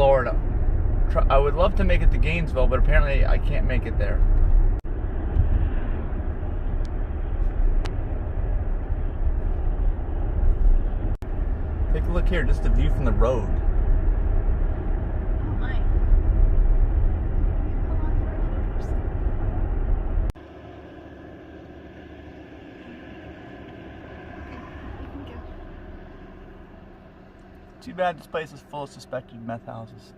Florida. I would love to make it to Gainesville, but apparently I can't make it there. Take a look here, just the view from the road. Oh my. Come on for a few years. Too bad this place is full of suspected meth houses.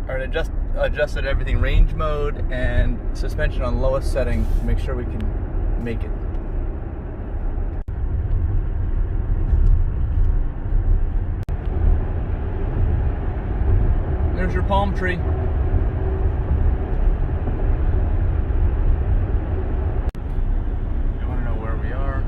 Alright, adjusted everything, range mode and suspension on lowest setting to make sure we can make it. There's your palm tree. You want to know where we are?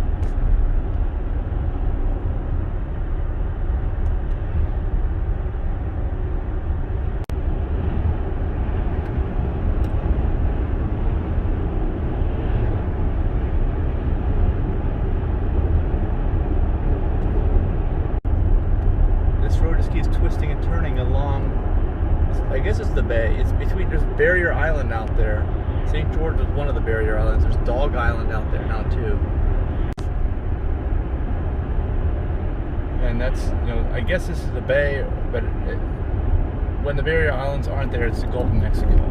This road just keeps twisting and turning along. I guess it's the bay. It's between, there's Barrier Island out there. St. George is one of the Barrier Islands. There's Dog Island out there now too. And that's, I guess this is the bay, but when the Barrier Islands aren't there, it's the Gulf of Mexico.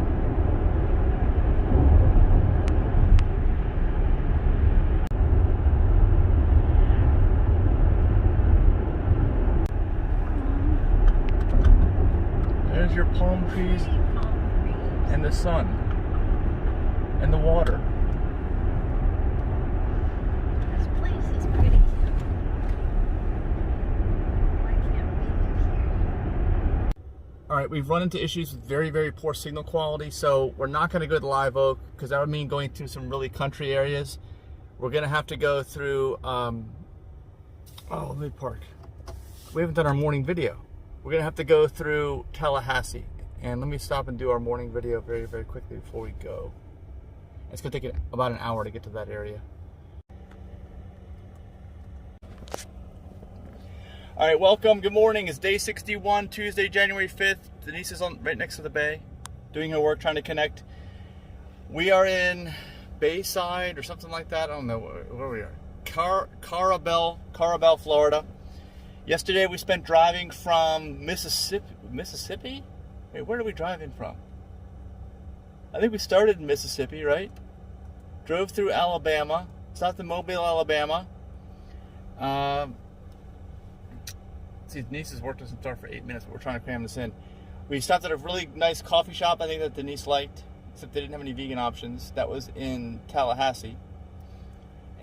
There's your palm trees and the sun and the water. This place is pretty. Why can't we live here? Alright, we've run into issues with very, very poor signal quality, so we're not going to go to Live Oak because that would mean going through some really country areas. We're going to have to go through, let me park. We haven't done our morning video. We're gonna have to go through Tallahassee, and let me stop and do our morning video very, very quickly before we go. It's gonna take about an hour to get to that area. All right, welcome. Good morning. It's day 61, Tuesday, January 5th. Denise is right next to the bay, doing her work, trying to connect. We are in Bayside or something like that. I don't know where we are. Carabel, Florida. Yesterday we spent driving from Mississippi? Wait, where are we driving from? I think we started in Mississippi, right? Drove through Alabama, stopped in Mobile, Alabama. See, Denise's work doesn't start for 8 minutes, but we're trying to cram this in. We stopped at a really nice coffee shop, I think that Denise liked, except they didn't have any vegan options. That was in Tallahassee.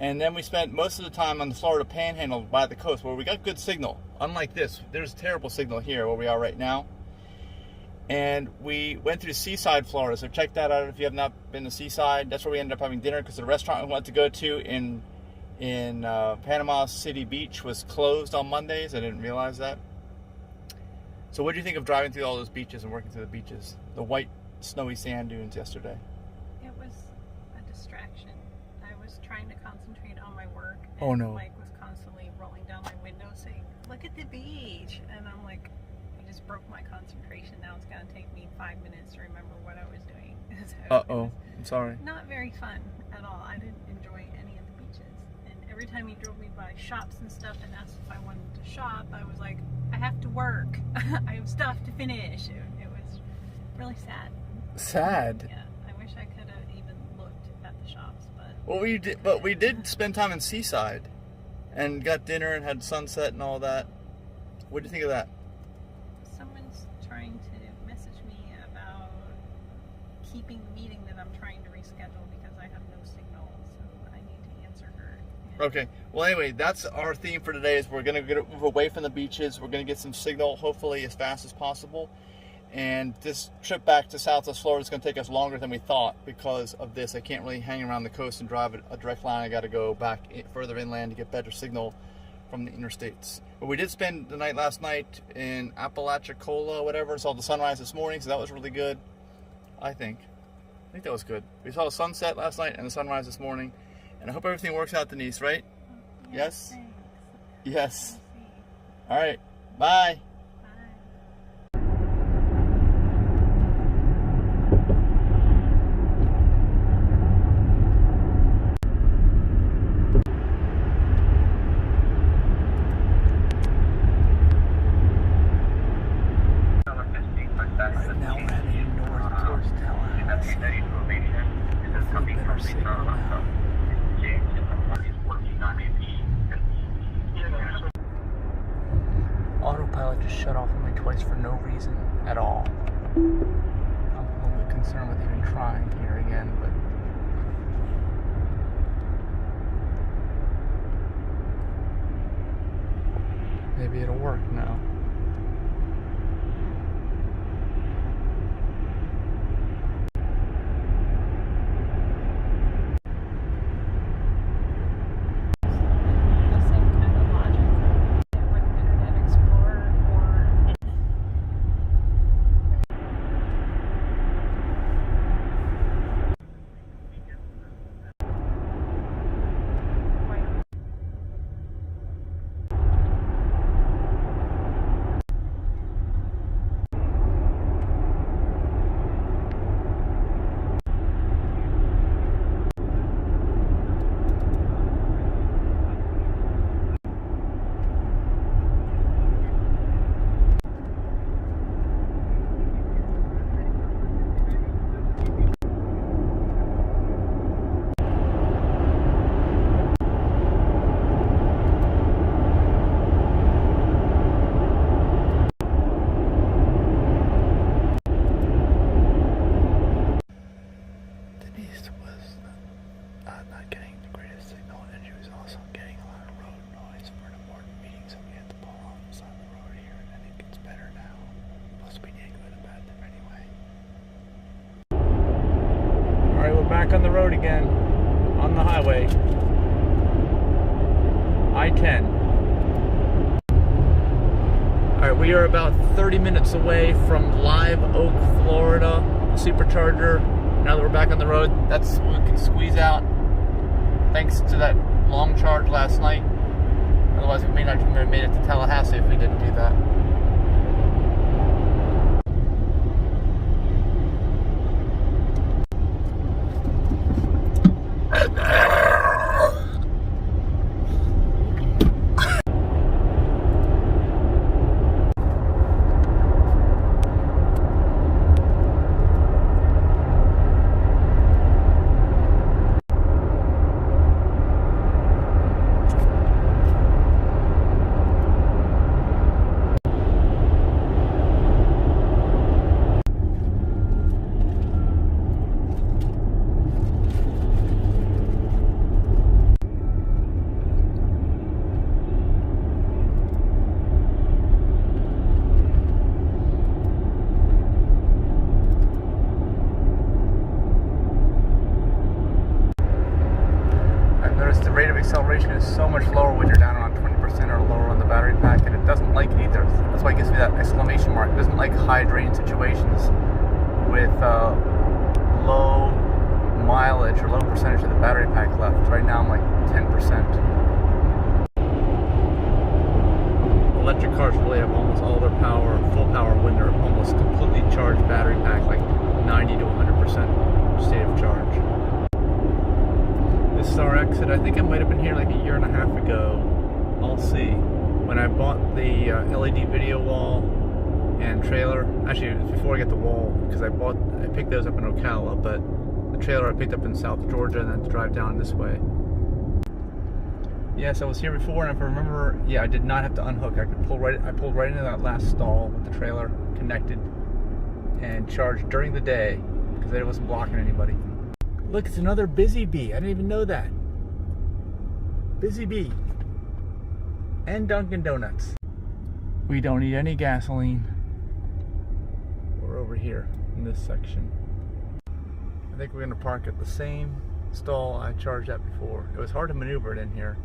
And then we spent most of the time on the Florida Panhandle by the coast where we got good signal. Unlike this, there's terrible signal here where we are right now. And we went through Seaside, Florida. So check that out if you have not been to Seaside. That's where we ended up having dinner because the restaurant we wanted to go to in Panama City Beach was closed on Mondays. I didn't realize that. So what do you think of driving through all those beaches and working through the beaches? The white snowy sand dunes yesterday. It was a distraction. I was trying to concentrate on my work, and Oh, no. Mike was constantly rolling down my window saying, "Look at the beach," and I'm like, I just broke my concentration. Now it's gonna take me 5 minutes to remember what I was doing. So I'm sorry. not very fun at all. I didn't enjoy any of the beaches, and every time he drove me by shops and stuff and asked if I wanted to shop, I was like, I have to work. I have stuff to finish. It was really sad. Sad. Yeah, I wish I could have even looked at the shops, but Well, we did spend time in Seaside, and got dinner and had sunset and all that. What do you think of that? someone's trying to message me about keeping the meeting that I'm trying to reschedule because I have no signal, so I need to answer her. And Okay. Well, anyway, that's our theme for today. Is we're gonna move away from the beaches. We're gonna get some signal, hopefully as fast as possible. And this trip back to Southwest Florida is going to take us longer than we thought because of this. I can't really hang around the coast and drive a direct line. I got to go back further inland to get better signal from the interstates. But we did spend the night last night in Apalachicola, whatever. Saw the sunrise this morning, so that was really good. I think that was good. We saw the sunset last night and the sunrise this morning. And I hope everything works out, Denise, right? Yes? Thanks. Yes. We'll see. All right. Bye. Autopilot just shut off on me twice for no reason at all. I'm a little bit concerned with even trying here again, but maybe it'll work now. Back on the road again, on the highway, I-10. Alright, we are about 30 minutes away from Live Oak, Florida, supercharger. Now that we're back on the road, that's what we can squeeze out, thanks to that long charge last night. Otherwise we may not have made it to Tallahassee if we didn't do that. Acceleration is so much lower when you're down around 20% or lower on the battery pack, and it doesn't like it either. That's why it gives me that exclamation mark. It doesn't like high drain situations with low mileage or low percentage of the battery pack left. Right now I'm like 10%. Electric cars really have almost all their power, full power, when they're almost completely charged battery pack, like 90 to 100% state of charge. This is our exit. I think I might have been here like a year and a half ago. I'll see. When I bought the LED video wall and trailer, actually it was before I got the wall, because I picked those up in Ocala, but the trailer I picked up in South Georgia and then to drive down this way. Yes, I was here before, and if I remember, yeah, I did not have to unhook. I pulled right into that last stall with the trailer connected and charged during the day because it wasn't blocking anybody. Look, it's another Busy Bee. I didn't even know that. Busy Bee. And Dunkin' Donuts. We don't need any gasoline. We're over here in this section. I think we're going to park at the same stall I charged at before. It was hard to maneuver it in here.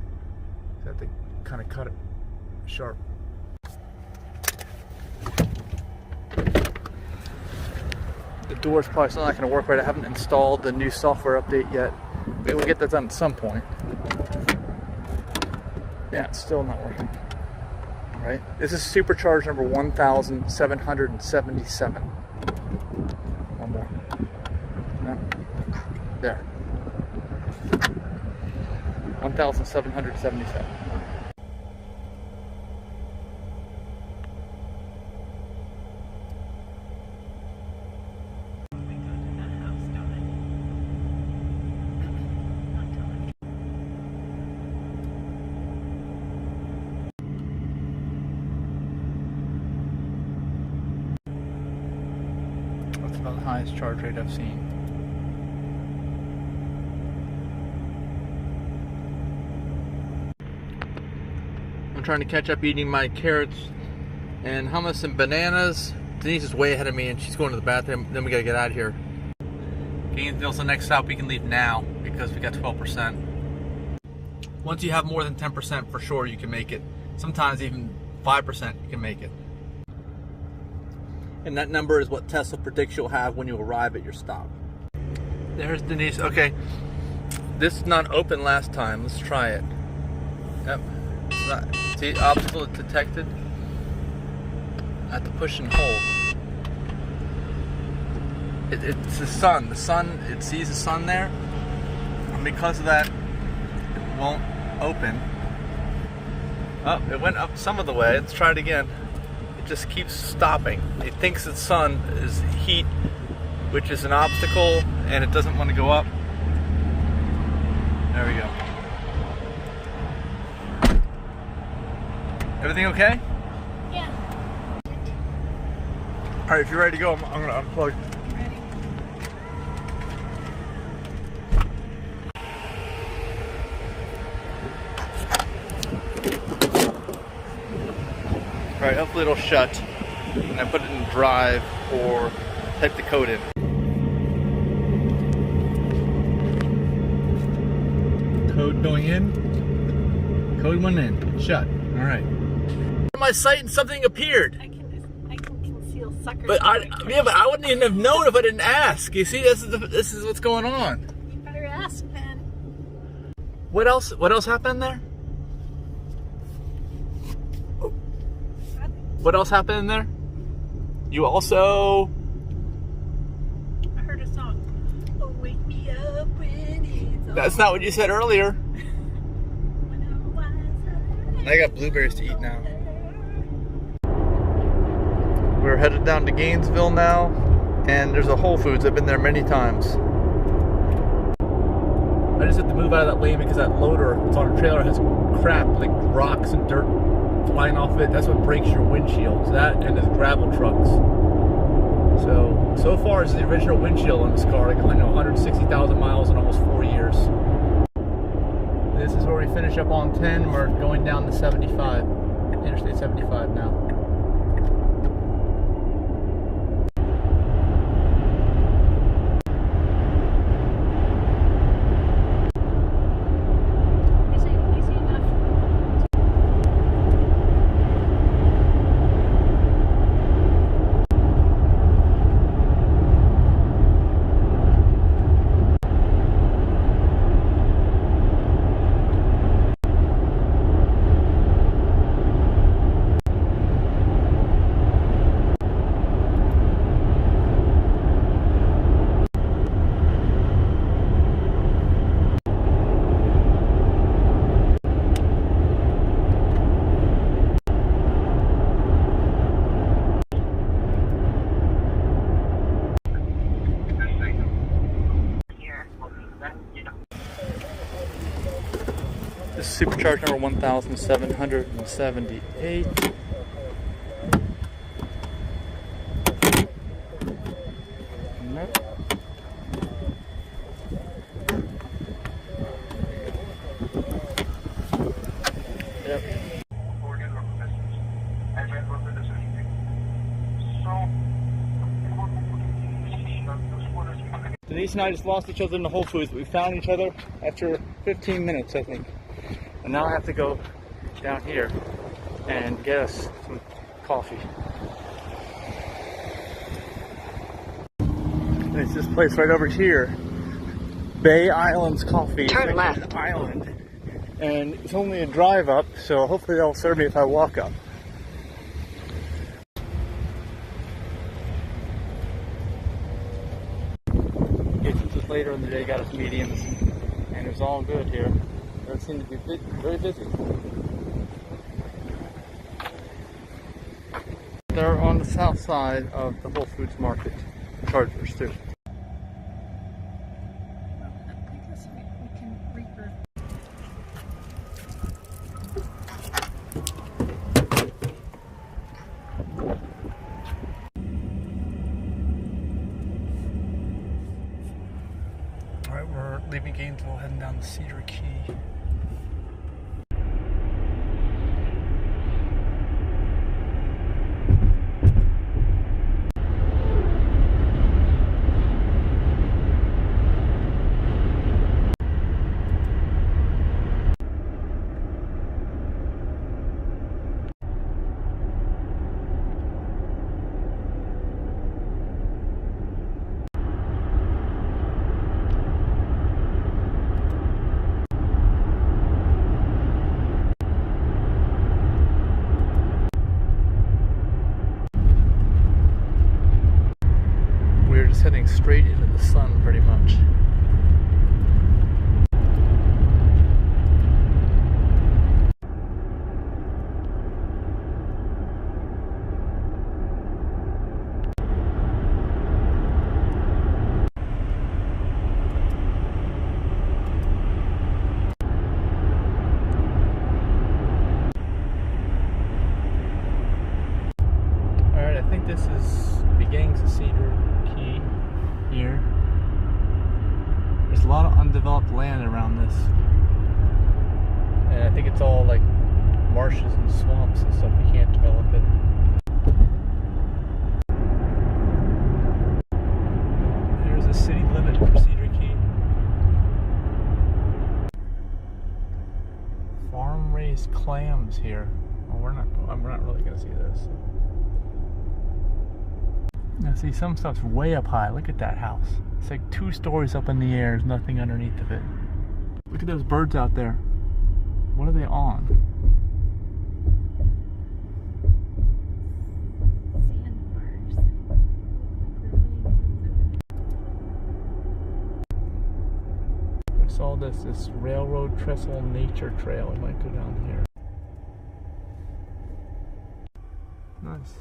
So I have to kind of cut it sharp. The door's probably still not going to work right. I haven't installed the new software update yet. Maybe we'll get that done at some point. Yeah, it's still not working. All right. This is supercharge number 1777. One more. No. There. 1777. That's about the highest charge rate I've seen. I'm trying to catch up eating my carrots and hummus and bananas. Denise is way ahead of me and she's going to the bathroom. Then we gotta get out of here. Gainesville's the next stop. We can leave now because we got 12%. Once you have more than 10%, for sure you can make it. Sometimes even 5% you can make it. And that number is what Tesla predicts you'll have when you arrive at your stop. There's Denise. Okay, this is not open last time. Let's try it. Yep. It's not. See, obstacle detected. I have to push and hold. It's the sun. The sun, it sees the sun there. And because of that, it won't open. Oh, it went up some of the way. Let's try it again. It just keeps stopping. It thinks the sun is heat, which is an obstacle, and it doesn't want to go up. There we go. Everything okay? Yeah. All right, if you're ready to go, I'm gonna unplug. Ready. All right, hopefully it'll shut. And I put it in drive or type the code in. Code going in. Code went in. Shut. All right. My site and something appeared. I can conceal suckers. But I wouldn't even have known if I didn't ask. You see, this is what's going on. You better ask, man. What else happened there? What else happened in there? You also... I heard a song. Oh, wake me up when it's all. That's not what you said earlier. When I was I got blueberries to eat now. We're headed down to Gainesville now, and there's a Whole Foods. I've been there many times. I just had to move out of that lane because that loader that's on a trailer has crap, like rocks and dirt flying off of it. That's what breaks your windshield. That and there's gravel trucks. So far, it's the original windshield on this car. Like, I know 160,000 miles in almost 4 years. This is where we finish up on 10. We're going down to 75. Interstate 75 now. easy enough. This is supercharge number 1778. Nope. Yep. Denise and I just lost each other in the Whole Foods, but we found each other after 15 minutes, I think. And now I have to go down here and get us some coffee. And it's this place right over here, Bay Islands Coffee. Turn left. Island. And it's only a drive up, so hopefully they'll serve me if I walk up. Since it's later in the day, got us mediums, and it was all good here. It seemed to be very busy. They're on the south side of the Whole Foods Market, Chargers too. I guess we can regroup. Alright, we're leaving Gainesville, heading down to Cedar Key. Heading straight into the sun pretty much. Alright, I think this is the beginnings of Cedar Key. Here. There's a lot of undeveloped land around this. And I think it's all like marshes and swamps and stuff. You can't develop it. There's a city limit for Cedar Key. Farm raised clams here. Oh, we're not really gonna see this. Now see, some stuff's way up high. Look at that house. It's like 2 stories up in the air. There's nothing underneath of it. Look at those birds out there. What are they on? Sandbars. I saw this railroad trestle nature trail. I might go down here. Nice.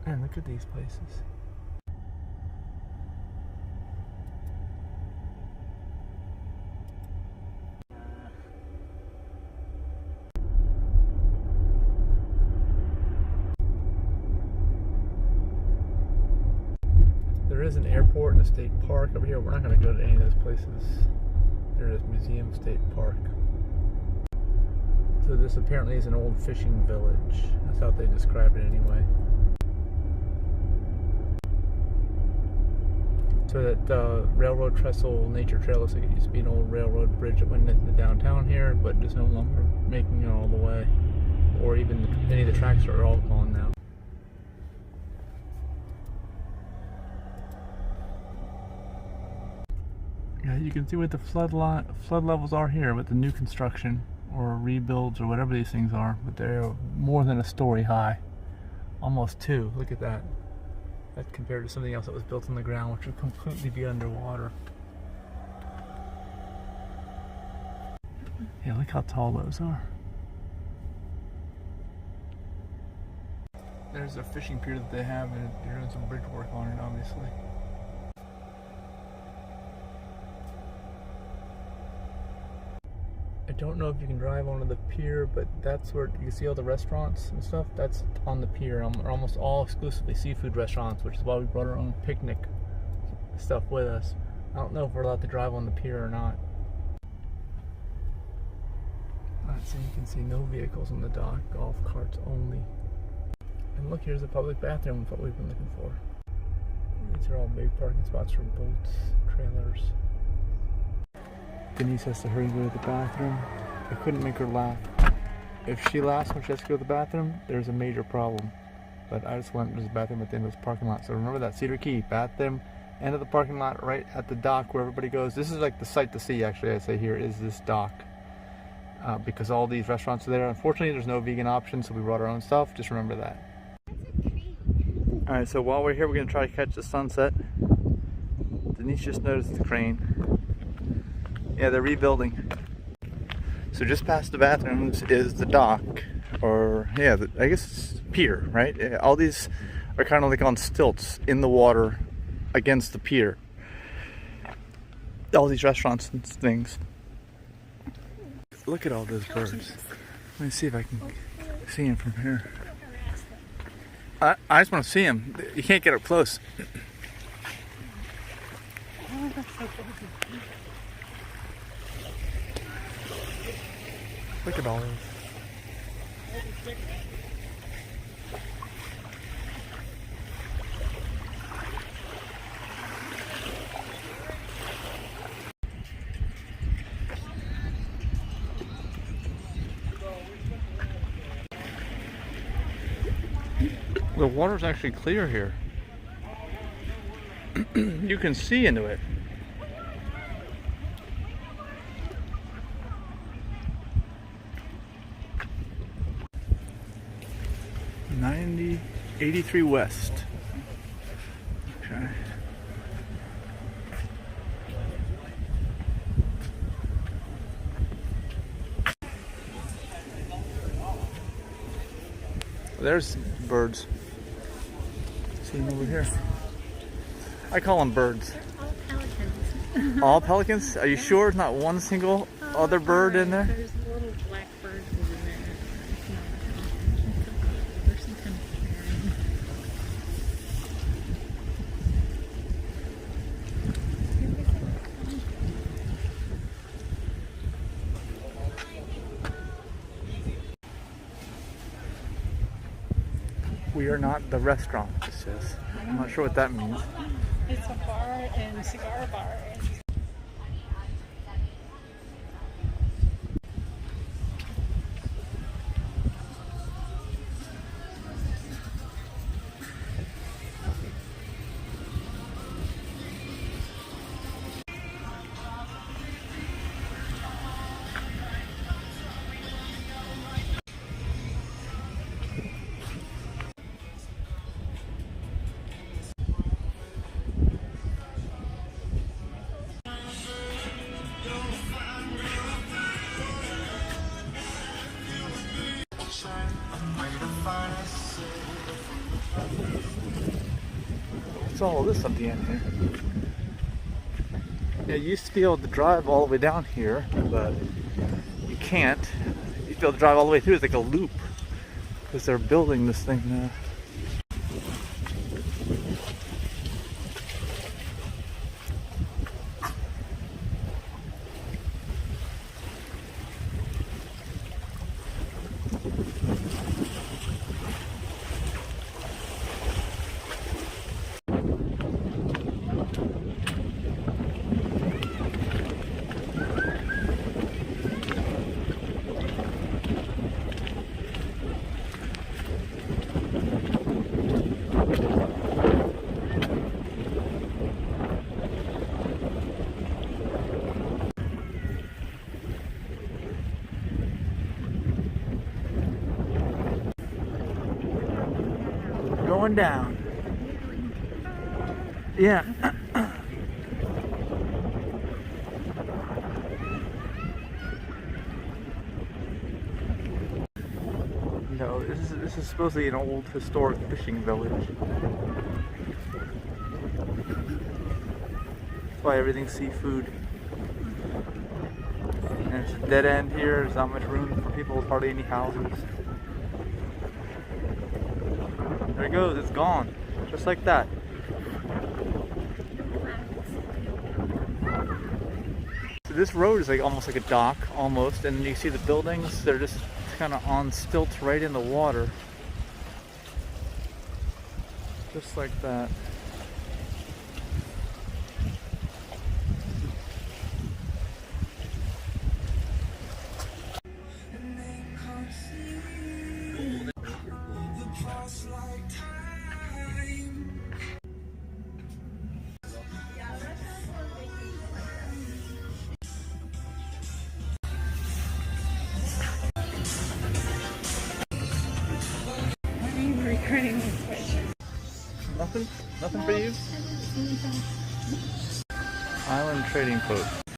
Man, look at these places. There is an airport and a state park over here. We're not going to go to any of those places. There is Museum State Park. So this apparently is an old fishing village. That's how they describe it anyway. So that railroad trestle nature trail looks like it used to be an old railroad bridge that went into downtown here, but is no longer making it all the way. Or even any of the tracks are all gone now. Yeah, you can see what the flood levels are here with the new construction or rebuilds or whatever these things are, but they're more than a story high. Almost 2. Look at that. That compared to something else that was built on the ground, which would completely be underwater. Yeah, look how tall those are. There's a fishing pier that they have, and they're doing some bridge work on it, obviously. I don't know if you can drive onto the pier, but that's where you can see all the restaurants and stuff. That's on the pier. Are almost all exclusively seafood restaurants, which is why we brought our own picnic stuff with us. I don't know if we're allowed to drive on the pier or not. Alright, so you can see no vehicles on the dock, golf carts only. And look, here's a public bathroom, what we've been looking for. These are all big parking spots for boats, trailers. Denise has to hurry to go to the bathroom. I couldn't make her laugh. If she laughs when she has to go to the bathroom, there's a major problem. But I just went to the bathroom at the end of this parking lot. So remember that Cedar Key bathroom, end of the parking lot, right at the dock where everybody goes. This is like the sight to see, actually, I say here, is this dock. Because all these restaurants are there. Unfortunately, there's no vegan option, so we brought our own stuff. Just remember that. Alright, so while we're here, we're going to try to catch the sunset. Denise just noticed the crane. Yeah, they're rebuilding. So just past the bathrooms is the dock, or yeah, I guess it's pier, right? Yeah, all these are kind of like on stilts in the water against the pier. All these restaurants and things. Look at all those birds. Let me see if I can see them from here. I just want to see them. You can't get up close. Look at all those. The water's actually clear here. You can see into it. .90, 83 west. Okay. There's birds. See them over here. I call them birds. All pelicans. All pelicans? Are you sure there's not one single other bird in there? There's little black birds in there. It's not a pelican. There's some kind of We are not the restaurant, it says. I'm not sure what that means. It's a bar and cigar bar. What's all this at the end here? Yeah, you used to be able to drive all the way down here, but you can't. You used to be able to drive all the way through. It's like a loop because they're building this thing now. Going down. Yeah. No, this is supposedly an old historic fishing village. That's why everything's seafood. And it's a dead end here. There's not much room for people. There's hardly any houses. There it goes, it's gone. Just like that. So this road is like almost like a dock, almost, and you see the buildings, they're just kind of on stilts right in the water. Just like that. regretting my sweatshirt. Nothing for you? I didn't see anything. Island trading post.